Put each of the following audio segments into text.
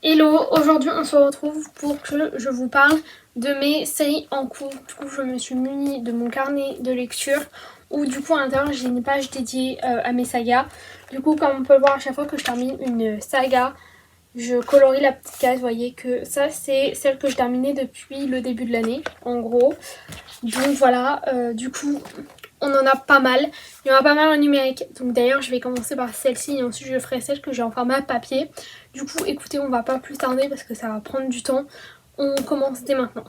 Hello, aujourd'hui on se retrouve pour que je vous parle de mes séries en cours. Du coup je me suis munie de mon carnet de lecture où du coup à l'intérieur j'ai une page dédiée à mes sagas. Du coup comme on peut le voir à chaque fois que je termine une saga, je colorie la petite case. Vous voyez que ça c'est celle que je terminais depuis le début de l'année en gros. Donc voilà, du coup on en a pas mal. Il y en a pas mal en numérique. Donc d'ailleurs je vais commencer par celle-ci et ensuite je ferai celle que j'ai en format papier. Du coup écoutez, on va pas plus tarder parce que ça va prendre du temps. On commence dès maintenant.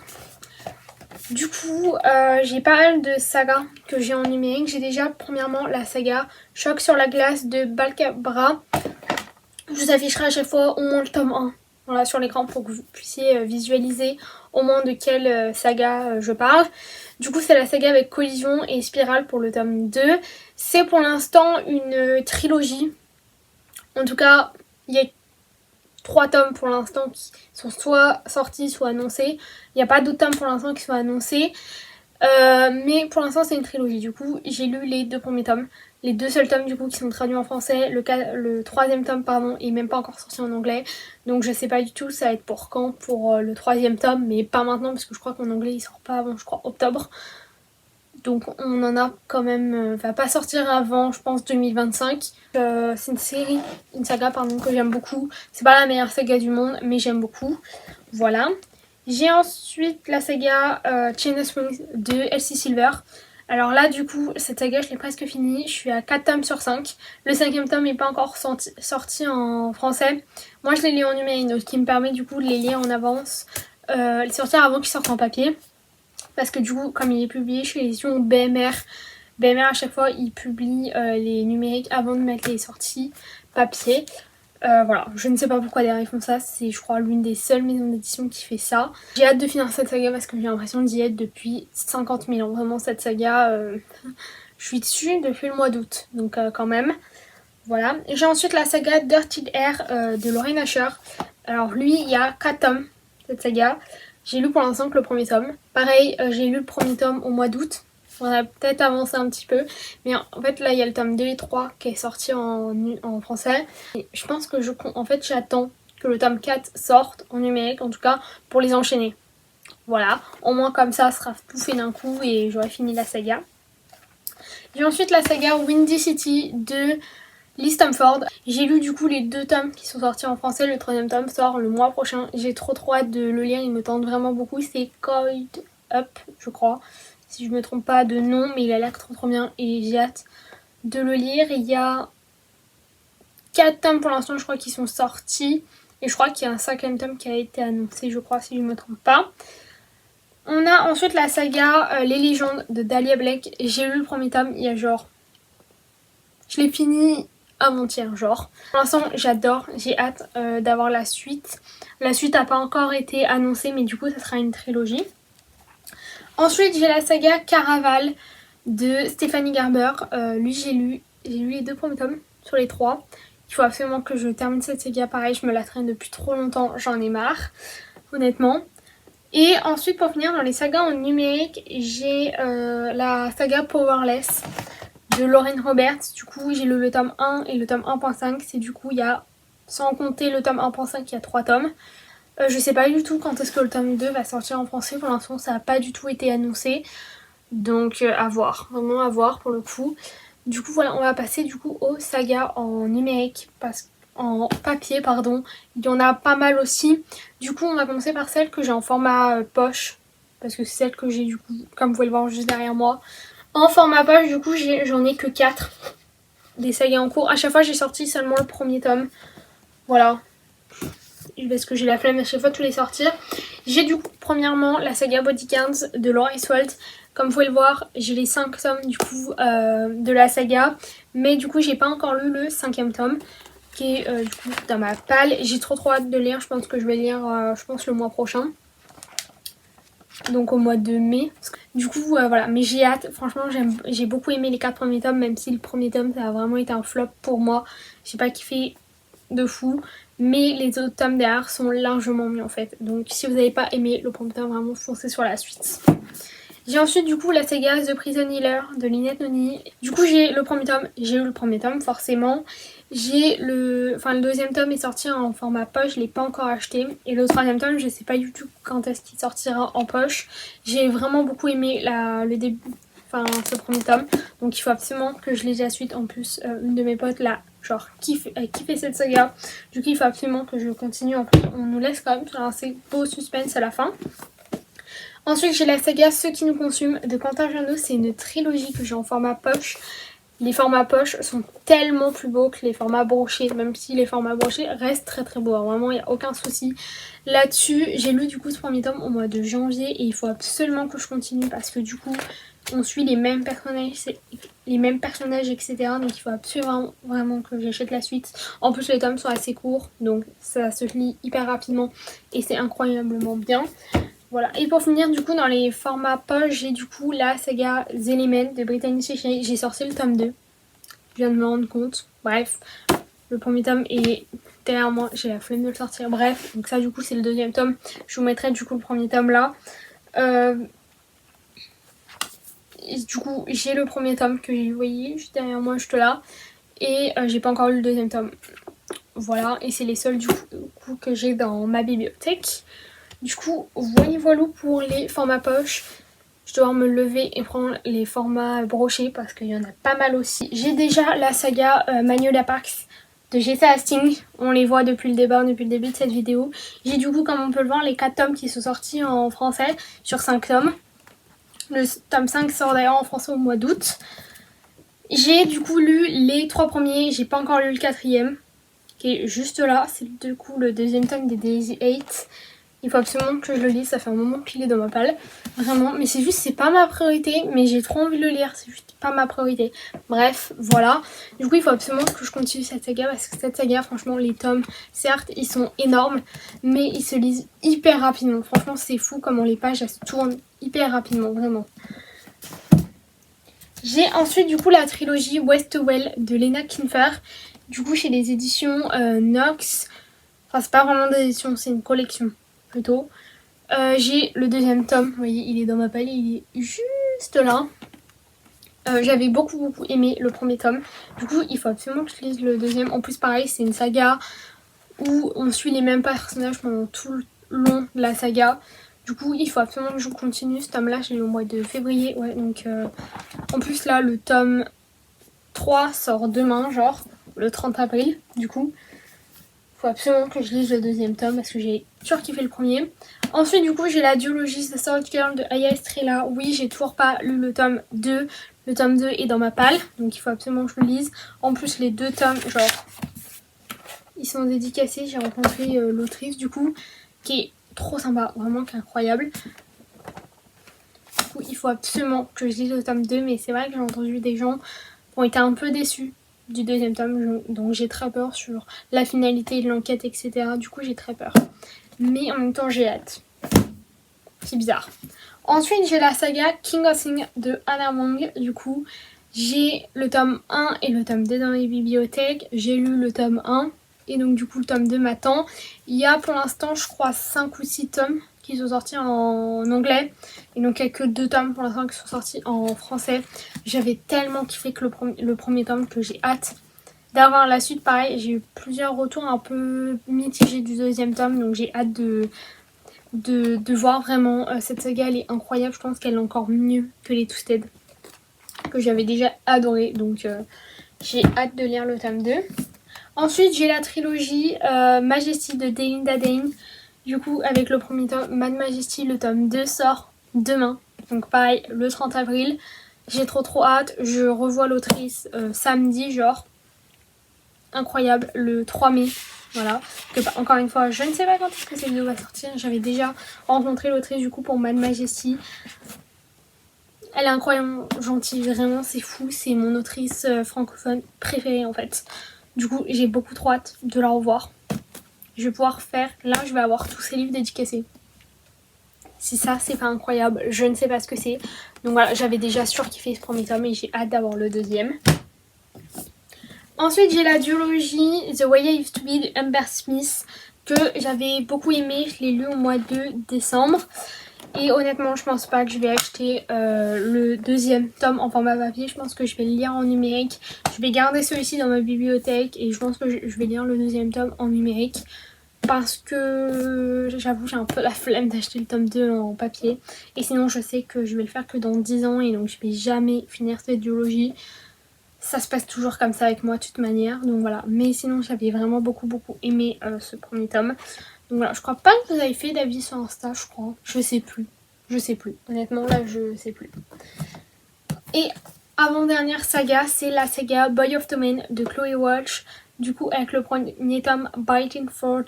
Du coup j'ai pas mal de sagas que j'ai en numérique. J'ai déjà premièrement la saga Choc sur la glace de Balcabra. Je vous afficherai à chaque fois au moins le tome 1. Voilà, sur l'écran pour que vous puissiez visualiser au moins de quelle saga je parle. Du coup c'est la saga avec Collision et Spirale pour le tome 2. C'est pour l'instant une trilogie. En tout cas il y a 3 tomes pour l'instant qui sont soit sortis soit annoncés. Il n'y a pas d'autres tomes pour l'instant qui sont annoncés. Mais pour l'instant c'est une trilogie. Du coup j'ai lu les 2 premiers tomes. Les 2 seuls tomes du coup qui sont traduits en français. Le 3e tome pardon est même pas encore sorti en anglais. Donc je sais pas du tout ça va être pour quand pour le 3e tome. Mais pas maintenant parce que je crois qu'en anglais il sort pas avant je crois octobre. Donc on en a quand même, va pas sortir avant je pense 2025. C'est une série, une saga pardon que j'aime beaucoup. C'est pas la meilleure saga du monde mais j'aime beaucoup. Voilà. J'ai ensuite la saga Chain of Springs de Elsie Silver. Alors là du coup cette saga je l'ai presque finie. Je suis à 4 tomes sur 5. Le 5e tome n'est pas encore sorti en français. Moi je les lis en numérique donc ce qui me permet du coup de les lire en avance. Les sortir avant qu'ils sortent en papier. Parce que du coup, comme il est publié chez l'édition BMR, BMR à chaque fois il publie les numériques avant de mettre les sorties papier. Voilà, je ne sais pas pourquoi derrière ils font ça, c'est je crois l'une des seules maisons d'édition qui fait ça. J'ai hâte de finir cette saga parce que j'ai l'impression d'y être depuis 50 000 ans. Vraiment cette saga, je suis dessus depuis le mois d'août, donc quand même. Voilà. J'ai ensuite la saga Dirty Air de Lorraine Asher. Alors lui, il y a 4 tomes, cette saga. J'ai lu pour l'instant que le premier tome. Pareil, j'ai lu le premier tome au mois d'août. On a peut-être avancé un petit peu. Mais en fait, là, il y a le tome 2 et 3 qui est sorti en français. Et je pense que j'attends que le tome 4 sorte en numérique, en tout cas, pour les enchaîner. Voilà. Au moins, comme ça sera tout fait d'un coup et j'aurai fini la saga. J'ai ensuite la saga Windy City de Lee Stamford. J'ai lu du coup les 2 tomes qui sont sortis en français. Le 3e tome sort le mois prochain. J'ai trop hâte de le lire, il me tente vraiment beaucoup. C'est Coiled Up, je crois, si je me trompe pas de nom, mais il a l'air trop bien et j'ai hâte de le lire. Il y a 4 tomes pour l'instant je crois qui sont sortis. Et je crois qu'il y a un 5e tome qui a été annoncé, je crois, si je me trompe pas. On a ensuite la saga Les légendes de Dahlia Blake. J'ai lu le premier tome il y a genre... Je l'ai fini avant-hier genre. Pour l'instant j'adore, j'ai hâte d'avoir la suite. La suite n'a pas encore été annoncée mais du coup ça sera une trilogie. Ensuite j'ai la saga Caraval de Stephanie Garber. Lui j'ai lu les 2 premiers tomes sur les 3. Il faut absolument que je termine cette saga, pareil je me la traîne depuis trop longtemps, j'en ai marre honnêtement. Et ensuite pour finir dans les sagas en numérique j'ai la saga Powerless de Lauren Roberts. Du coup j'ai lu le tome 1 et le tome 1.5. C'est du coup il y a, sans compter le tome 1.5, il y a 3 tomes. Je sais pas du tout quand est-ce que le tome 2 va sortir en français. Pour l'instant ça n'a pas du tout été annoncé. Donc à voir, vraiment à voir pour le coup. Du coup voilà, on va passer du coup aux sagas en numérique, en papier pardon. Il y en a pas mal aussi. Du coup on va commencer par celle que j'ai en format poche. Parce que c'est celle que j'ai du coup, comme vous pouvez le voir juste derrière moi. En format poche, du coup, j'en ai que 4 des sagas en cours. À chaque fois, j'ai sorti seulement le premier tome. Voilà. Parce que j'ai la flemme à chaque fois de tous les sortir. J'ai du coup, premièrement, la saga Bodyguards de Laura Iswald. Comme vous pouvez le voir, j'ai les 5 tomes du coup de la saga. Mais du coup, j'ai pas encore lu le 5e tome. Qui est du coup dans ma palle. J'ai trop hâte de lire. Je pense que je vais lire, je pense, le mois prochain. Donc au mois de mai. Du coup voilà, mais j'ai hâte, franchement j'ai beaucoup aimé les 4 premiers tomes, même si le premier tome ça a vraiment été un flop pour moi. J'ai pas kiffé de fou, mais les autres tomes derrière sont largement mieux en fait. Donc si vous n'avez pas aimé le premier tome, vraiment foncez sur la suite. J'ai ensuite du coup la saga The Prison Healer de Lynette Noni. Du coup j'ai le premier tome, j'ai eu le premier tome forcément. J'ai le deuxième tome est sorti en format poche, je l'ai pas encore acheté. Et le troisième tome, je sais pas du tout quand est-ce qu'il sortira en poche. J'ai vraiment beaucoup aimé le début, ce premier tome. Donc il faut absolument que je lise la suite. En plus, une de mes potes là, genre kiffe cette saga. Du coup, il faut absolument que je continue. En plus, on nous laisse quand même sur un assez beau suspense à la fin. Ensuite, j'ai la saga Ceux qui nous consument de Quentin Joanneau. C'est une trilogie que j'ai en format poche. Les formats poche sont tellement plus beaux que les formats brochés, même si les formats brochés restent très très beaux. Alors, vraiment, il n'y a aucun souci là-dessus. J'ai lu du coup ce premier tome au mois de janvier et il faut absolument que je continue parce que du coup, on suit les mêmes personnages, etc. Donc il faut absolument vraiment que j'achète la suite. En plus, les tomes sont assez courts, donc ça se lit hyper rapidement et c'est incroyablement bien. Voilà, et pour finir, du coup, dans les formats poche, j'ai du coup la saga The Element de Brittany Chéchéry. J'ai sorti le tome 2, je viens de me rendre compte. Bref, le premier tome est derrière moi, j'ai la flemme de le sortir. Bref, donc ça, du coup, c'est le deuxième tome. Je vous mettrai du coup le premier tome là. Et du coup, j'ai le premier tome que vous voyez juste derrière moi, juste là. Et j'ai pas encore lu le deuxième tome. Voilà, et c'est les seuls du coup que j'ai dans ma bibliothèque. Du coup, voilà pour les formats poche. Je dois me lever et prendre les formats brochés parce qu'il y en a pas mal aussi. J'ai déjà la saga Magnolia Parks de Jessica Hastings. On les voit depuis le début de cette vidéo. J'ai du coup, comme on peut le voir, les 4 tomes qui sont sortis en français sur 5 tomes. Le tome 5 sort d'ailleurs en français au mois d'août. J'ai du coup lu les 3 premiers. J'ai pas encore lu le 4e qui est juste là. C'est du coup le deuxième tome des Daisy 8. Il faut absolument que je le lise, ça fait un moment qu'il est dans ma palle. Vraiment, mais c'est juste, c'est pas ma priorité. Mais j'ai trop envie de le lire, c'est juste pas ma priorité. Bref, voilà. Du coup, il faut absolument que je continue cette saga. Parce que cette saga, franchement, les tomes, certes, ils sont énormes. Mais ils se lisent hyper rapidement. Franchement, c'est fou comment les pages, elles se tournent hyper rapidement, vraiment. J'ai ensuite, du coup, la trilogie Westwell de Lena Kinfer. Du coup, chez les éditions Nox. Enfin, c'est pas vraiment des éditions, c'est une collection. Plutôt. J'ai le deuxième tome, vous voyez, il est dans ma palle, il est juste là. J'avais beaucoup aimé le premier tome. Du coup, il faut absolument que je lise le deuxième. En plus, pareil, c'est une saga où on suit les mêmes personnages pendant tout le long de la saga. Du coup, il faut absolument que je continue. Ce tome-là, je l'ai au mois de février. Ouais, donc en plus, là, le tome 3 sort demain, genre le 30 avril, du coup. Faut absolument que je lise le deuxième tome parce que j'ai surkiffé le premier. Ensuite, du coup, j'ai la duologie The Sword Girl de Aya Estrella. Oui, j'ai toujours pas lu le tome 2. Le tome 2 est dans ma palle, donc il faut absolument que je le lise. En plus, les 2 tomes, genre, ils sont dédicacés. J'ai rencontré l'autrice, du coup, qui est trop sympa, vraiment qui est incroyable. Du coup, il faut absolument que je lise le tome 2, mais c'est vrai que j'ai entendu des gens qui ont été un peu déçus du deuxième tome, donc j'ai très peur sur la finalité de l'enquête, etc. Du coup, j'ai très peur. Mais en même temps, j'ai hâte. C'est bizarre. Ensuite, j'ai la saga King of Things de Anna Wong. Du coup, j'ai le tome 1 et le tome 2 dans les bibliothèques. J'ai lu le tome 1 et donc du coup, le tome 2 m'attend. Il y a pour l'instant, je crois, 5 ou 6 tomes qui sont sortis en anglais. Et donc, il n'y a que 2 tomes pour l'instant qui sont sortis en français. J'avais tellement kiffé que le premier tome que j'ai hâte d'avoir la suite. Pareil, j'ai eu plusieurs retours un peu mitigés du deuxième tome. Donc, j'ai hâte de voir vraiment. Cette saga, elle est incroyable. Je pense qu'elle est encore mieux que les Twisted, que j'avais déjà adoré. Donc, j'ai hâte de lire le tome 2. Ensuite, j'ai la trilogie Majesty de Delinda Dane. Du coup, avec le premier tome, Mad Majesty, le tome 2 sort demain. Donc pareil, le 30 avril. J'ai trop hâte. Je revois l'autrice samedi, genre. Incroyable, le 3 mai. Voilà. Encore une fois, je ne sais pas quand est-ce que cette vidéo va sortir. J'avais déjà rencontré l'autrice du coup pour Mad Majesty. Elle est incroyablement gentille, vraiment, c'est fou. C'est mon autrice francophone préférée en fait. Du coup, j'ai beaucoup trop hâte de la revoir. Je vais pouvoir faire... Là, je vais avoir tous ces livres dédicacés. Si ça, c'est pas incroyable, je ne sais pas ce que c'est. Donc voilà, j'avais déjà surkiffé ce premier tome et j'ai hâte d'avoir le deuxième. Ensuite, j'ai la duologie The Way I Used to Be de Amber Smith que j'avais beaucoup aimé. Je l'ai lu au mois de décembre. Et honnêtement, je pense pas que je vais acheter le deuxième tome en format papier. Je pense que je vais le lire en numérique. Je vais garder celui-ci dans ma bibliothèque et je pense que je vais lire le deuxième tome en numérique. Parce que j'avoue, j'ai un peu la flemme d'acheter le tome 2 en papier. Et sinon, je sais que je vais le faire que dans 10 ans et donc je vais jamais finir cette duologie. Ça se passe toujours comme ça avec moi de toute manière. Donc voilà. Mais sinon, j'avais vraiment beaucoup aimé ce premier tome. Donc voilà, je crois pas que vous avez fait d'avis sur Insta, je crois. Je sais plus. Je sais plus. Honnêtement, là, je sais plus. Et avant-dernière saga, c'est la saga Boy of Tommen de Chloé Walsh. Du coup, avec le premier tome Biting 14.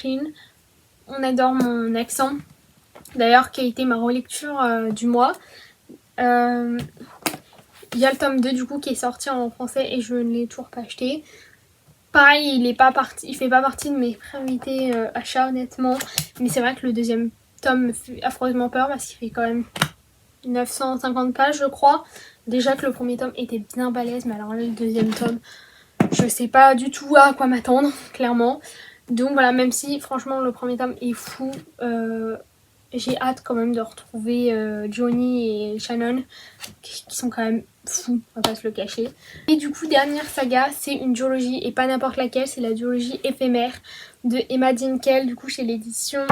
On adore mon accent. D'ailleurs, qui a été ma relecture du mois. Il y a le tome 2 du coup qui est sorti en français et je ne l'ai toujours pas acheté. Pareil, il fait pas partie de mes priorités achats honnêtement. Mais c'est vrai que le deuxième tome me fait affreusement peur parce qu'il fait quand même 950 pages je crois. Déjà que le premier tome était bien balèze, mais alors là le deuxième tome, je sais pas du tout à quoi m'attendre, clairement. Donc voilà, même si franchement le premier tome est fou, j'ai hâte quand même de retrouver Johnny et Shannon qui sont quand même fous, on va pas se le cacher. Et du coup, dernière saga, c'est une duologie et pas n'importe laquelle, c'est la duologie éphémère de Emma Dinkel, du coup chez l'édition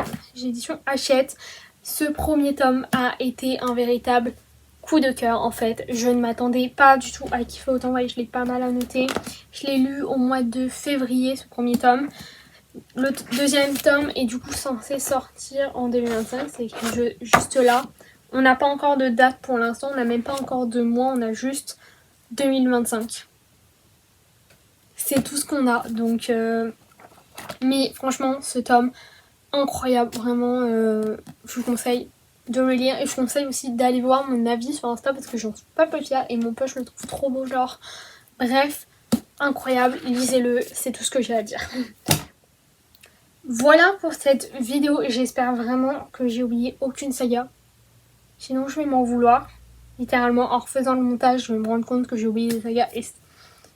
Hachette. Ce premier tome a été un véritable coup de cœur en fait. Je ne m'attendais pas du tout à kiffer autant, voyez, je l'ai pas mal annoté. Je l'ai lu au mois de février, ce premier tome. Le deuxième tome est du coup censé sortir en 2025, c'est écrit juste là. On n'a pas encore de date pour l'instant, on n'a même pas encore de mois, on a juste 2025. C'est tout ce qu'on a, donc... Mais franchement, ce tome, incroyable, vraiment, je vous conseille de le lire. Et je vous conseille aussi d'aller voir mon avis sur Insta parce que j'en suis pas peu fière et mon pote je le trouve trop beau, genre. Bref, incroyable, lisez-le, c'est tout ce que j'ai à dire. Voilà pour cette vidéo, j'espère vraiment que j'ai oublié aucune saga. Sinon je vais m'en vouloir. Littéralement en refaisant le montage je vais me rendre compte que j'ai oublié des sagas et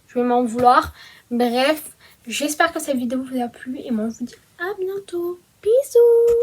je vais m'en vouloir. Bref, j'espère que cette vidéo vous a plu et moi je vous dis à bientôt. Bisous.